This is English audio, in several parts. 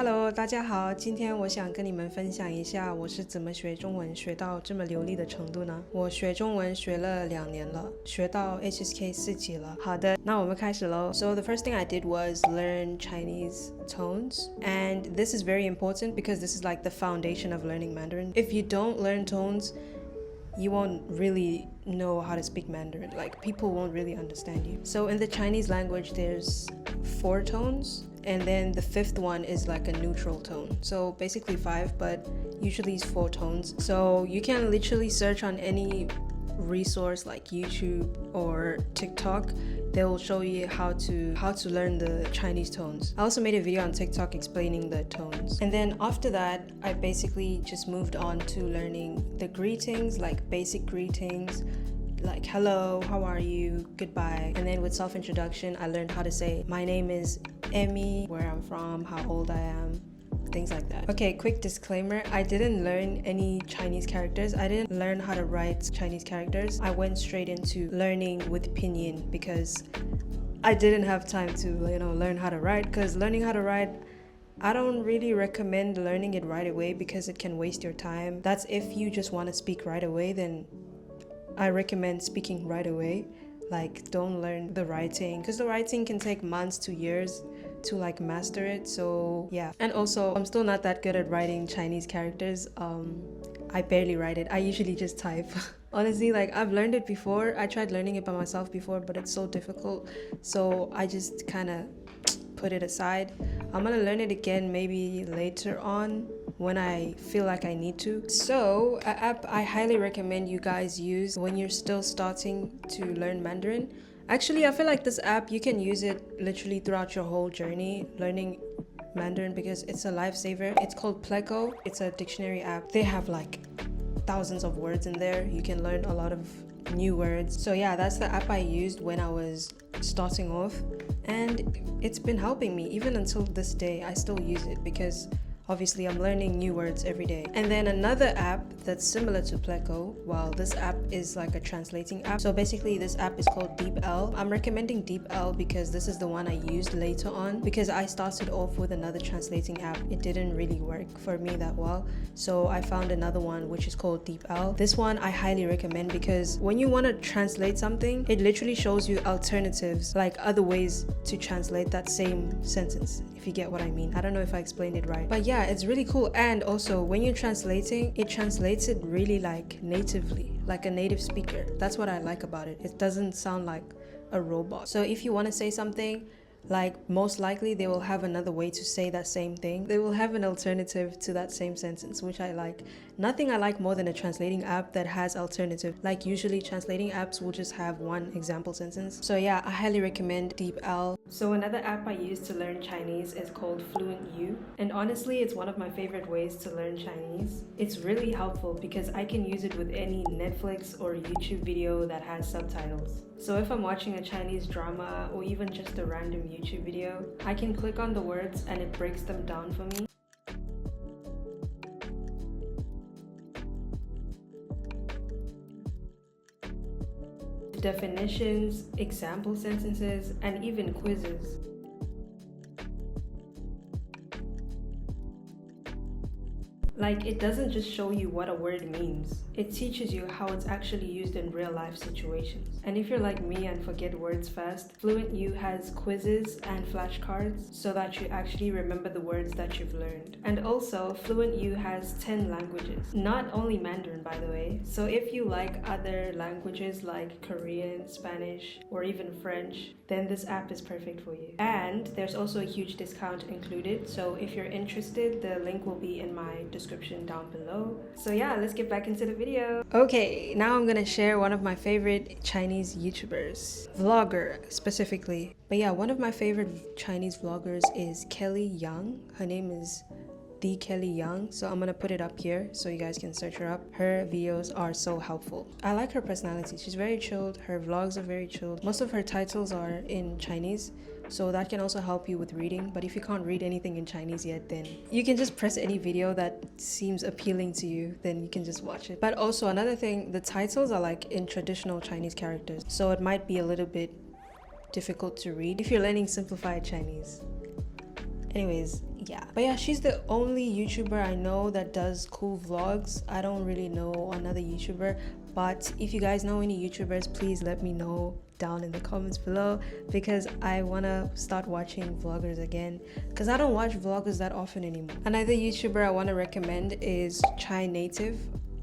Hello， 大家好，今天我想跟你们分享一下我是怎么学中文学到这么流利的程度呢？我学中文学了2年了，学到 HSK 4级了。好的，那我们开始喽。So the first thing I did was learn Chinese tones, and this is very important because this is like the foundation of learning Mandarin. If you don't learn tones, you won't really know how to speak Mandarin. Like, people won't really understand you. So in the Chinese language, there's 4 tones, and then the 5th one is like a neutral tone. So basically 5, but usually it's 4 tones. So you can literally search on any resource like YouTube or TikTok. They will show you how to learn the Chinese tones. I also made a video on TikTok explaining the tones. And then after that, I basically just moved on to learning the greetings, like basic greetings, like hello, how are you, goodbye. And then with self-introduction, I learned how to say my name is Emmy, where I'm from, how old I am, things like that. Okay, quick disclaimer, I didn't learn any Chinese characters. I didn't learn how to write Chinese characters. I went straight into learning with pinyin because I didn't have time to learn how to write, because learning how to write, I don't really recommend learning it right away because it can waste your time. That's if you just want to speak right away, then I recommend speaking right away. Like, don't learn the writing, because the writing can take months to years to like master it. So yeah, and also I'm still not that good at writing Chinese characters. I barely write it. I usually just type. Honestly, like, I've learned it before. I tried learning it by myself before, but it's so difficult, so I just kind of put it aside. I'm gonna learn it again maybe later on when I feel like I need to. So an app I highly recommend you guys use when you're still starting to learn Mandarin. Actually, I feel like this app, you can use it literally throughout your whole journey learning Mandarin because it's a lifesaver. It's called Pleco. It's a dictionary app. They have like thousands of words in there. You can learn a lot of new words. So yeah, that's the app I used when I was starting off, and it's been helping me even until this day. I still use it because obviously I'm learning new words every day. And then another app that's similar to Pleco, well, this app is like a translating app. So basically this app is called DeepL. I'm recommending DeepL because this is the one I used later on, because I started off with another translating app. It didn't really work for me that well. So I found another one which is called DeepL. This one I highly recommend because when you want to translate something, it literally shows you alternatives, like other ways to translate that same sentence, if you get what I mean. I don't know if I explained it right, but yeah, it's really cool. And also when you're translating, it translates it really like natively, like a native speaker. That's what I like about it. It doesn't sound like a robot. So if you want to say something, like, most likely they will have another way to say that same thing. They will have an alternative to that same sentence, which I like. Nothing I like more than a translating app that has alternative. Like, usually translating apps will just have one example sentence. So yeah, I highly recommend DeepL. So another app I use to learn Chinese is called FluentU, and honestly it's one of my favorite ways to learn Chinese. It's really helpful because I can use it with any Netflix or YouTube video that has subtitles. So if I'm watching a Chinese drama or even just a random YouTube video, I can click on the words and it breaks them down for me. Definitions, example sentences, and even quizzes. Like, it doesn't just show you what a word means, it teaches you how it's actually used in real life situations. And if you're like me and forget words fast, FluentU has quizzes and flashcards so that you actually remember the words that you've learned. And also, FluentU has 10 languages, not only Mandarin, by the way. So if you like other languages like Korean, Spanish, or even French, then this app is perfect for you. And there's also a huge discount included, so if you're interested, the link will be in my description down below. So yeah, let's get back into the video. Okay, now I'm gonna share one of my favorite Chinese YouTubers, vlogger specifically. But yeah, one of my favorite Chinese vloggers is KellyYang. Her name is the KellyYang, so I'm gonna put it up here so you guys can search her up. Her videos are so helpful. I like her personality. She's very chilled. Her vlogs are very chilled. Most of her titles are in Chinese, so that can also help you with reading. But if you can't read anything in Chinese yet, then you can just press any video that seems appealing to you, then you can just watch it. But also another thing, the titles are like in traditional Chinese characters, so it might be a little bit difficult to read if you're learning simplified Chinese. Anyways, yeah. But yeah, she's the only YouTuber I know that does cool vlogs. I don't really know another YouTuber, but if you guys know any YouTubers, please let me know down in the comments below, because I want to start watching vloggers again, because I don't watch vloggers that often anymore. Another YouTuber I want to recommend is Chai Native.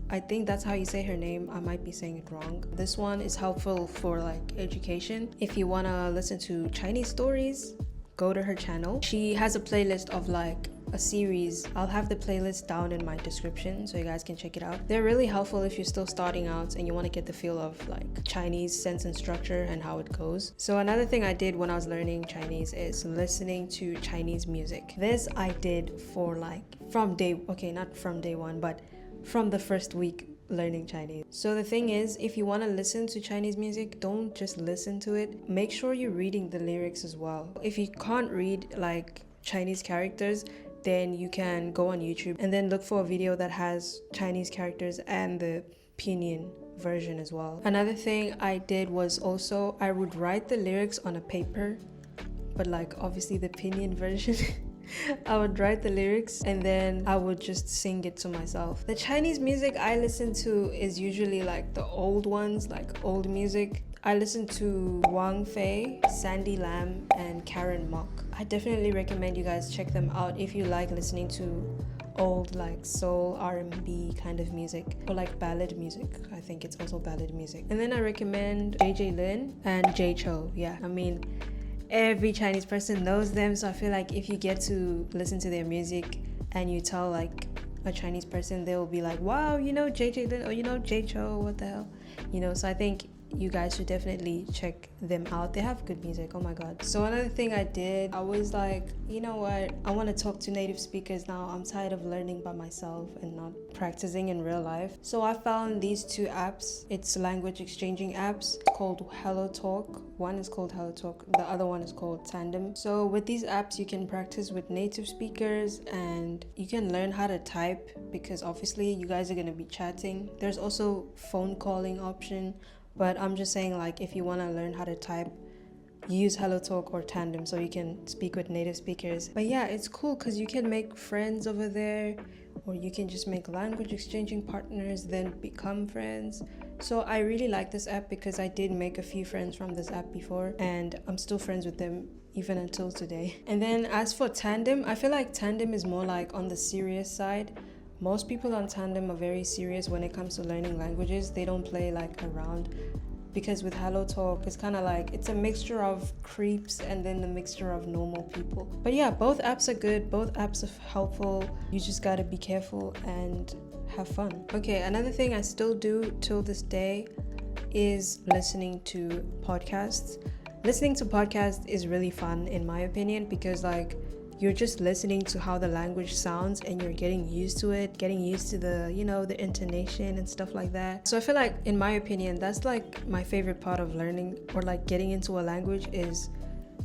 I think that's how you say her name. I might be saying it wrong. This one is helpful for like education. If you want to listen to Chinese stories, go to her channel. She has a playlist of like a series. I'll have the playlist down in my description so you guys can check it out. They're really helpful if you're still starting out and you want to get the feel of like Chinese sense and structure and how it goes. So another thing I did when I was learning Chinese is listening to Chinese music. This I did for like not from day one, but from the first week learning Chinese. So the thing is, if you want to listen to Chinese music, don't just listen to it. Make sure you're reading the lyrics as well. If you can't read like Chinese characters, then you can go on YouTube and then look for a video that has Chinese characters and the pinyin version as well. Another thing I did was also I would write the lyrics on a paper, but like obviously the pinyin version. I would write the lyrics and then I would just sing it to myself. The Chinese music I listen to is usually like the old ones, like old music. I listen to Wang Fei, Sandy Lam, and Karen Mok. I definitely recommend you guys check them out if you like listening to old like soul R&B kind of music, or like ballad music. I think it's also ballad music. And then I recommend JJ Lin and Jay Cho. Yeah, I mean, every Chinese person knows them, so I feel like if you get to listen to their music and you tell like a Chinese person, they will be like, wow, you know JJ Lin, or you know Jay Cho, what the hell, you know. So I think you guys should definitely check them out. They have good music, oh my god. So another thing I did, I was like, you know what, I want to talk to native speakers now. I'm tired of learning by myself and not practicing in real life. So I found these two apps. It's language exchanging apps called HelloTalk. One is called HelloTalk, the other one is called Tandem. So with these apps you can practice with native speakers and you can learn how to type, because obviously you guys are going to be chatting. There's also phone calling option, but I'm just saying, like, if you want to learn how to type, use HelloTalk or Tandem so you can speak with native speakers. But yeah, it's cool because you can make friends over there, or you can just make language exchanging partners, then become friends. So I really like this app because I did make a few friends from this app before, and I'm still friends with them even until today. And then as for Tandem, I feel like Tandem is more like on the serious side. Most people on Tandem are very serious when it comes to learning languages. They don't play like around, because with HelloTalk it's kind of like it's a mixture of creeps and then a mixture of normal people. But yeah, both apps are good, both apps are helpful. You just gotta be careful and have fun. Okay, another thing I still do till this day is listening to podcasts. Listening to podcasts is really fun in my opinion, because like you're just listening to how the language sounds and you're getting used to it, getting used to the, you know, the intonation and stuff like that. So I feel like, in my opinion, that's like my favorite part of learning or like getting into a language, is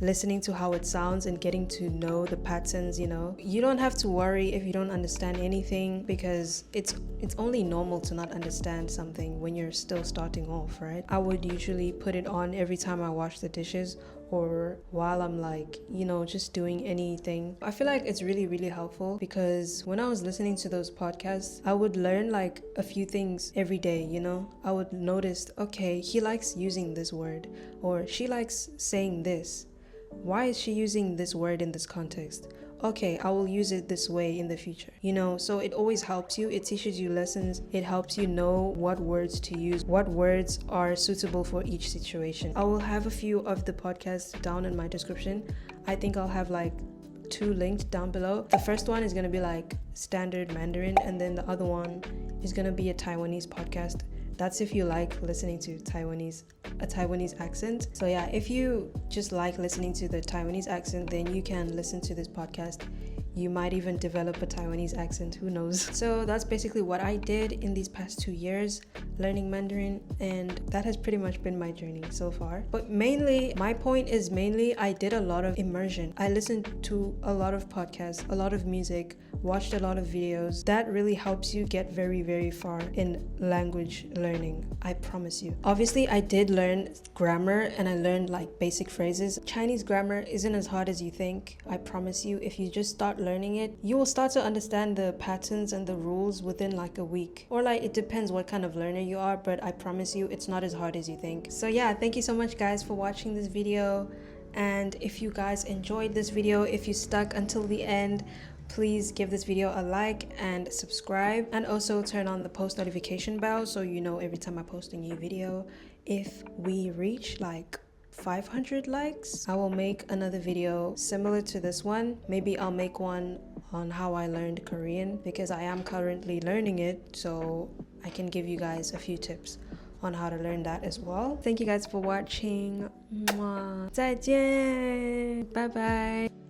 listening to how it sounds and getting to know the patterns, you know. You don't have to worry if you don't understand anything, because it's only normal to not understand something when you're still starting off, right? I would usually put it on every time I wash the dishes, or while I'm like, you know, just doing anything. I feel like it's really, really helpful, because when I was listening to those podcasts, I would learn like a few things every day, you know. I would notice, okay, he likes using this word, or she likes saying this. Why is she using this word in this context? Okay, I will use it this way in the future, you know. So it always helps you. It teaches you lessons. It helps you know what words to use, what words are suitable for each situation. I will have a few of the podcasts down in my description. I think I'll have like 2 linked down below. The first one is going to be like standard Mandarin, and then the other one is going to be a Taiwanese podcast. That's if you like listening to a Taiwanese accent. So yeah, if you just like listening to the Taiwanese accent, then you can listen to this podcast. You might even develop a Taiwanese accent, who knows. So that's basically what I did in these past 2 years. learning Mandarin, and that has pretty much been my journey so far. But mainly, my point is mainly I did a lot of immersion. I listened to a lot of podcasts, a lot of music, watched a lot of videos. That really helps you get very, very far in language learning, I promise you. Obviously, I did learn grammar and I learned like basic phrases. Chinese grammar isn't as hard as you think. I promise you, if you just start learning it, you will start to understand the patterns and the rules within like a week. Or like, it depends what kind of learner you are, but I promise you, it's not as hard as you think. So yeah, thank you so much guys for watching this video. And if you guys enjoyed this video, if you stuck until the end, please give this video a like and subscribe, and also turn on the post notification bell so you know every time I post a new video. If we reach like 500 likes, I will make another video similar to this one. Maybe I'll make one on how I learned Korean, because I am currently learning it, so I can give you guys a few tips on how to learn that as well. Thank you guys for watching. 再见，拜拜。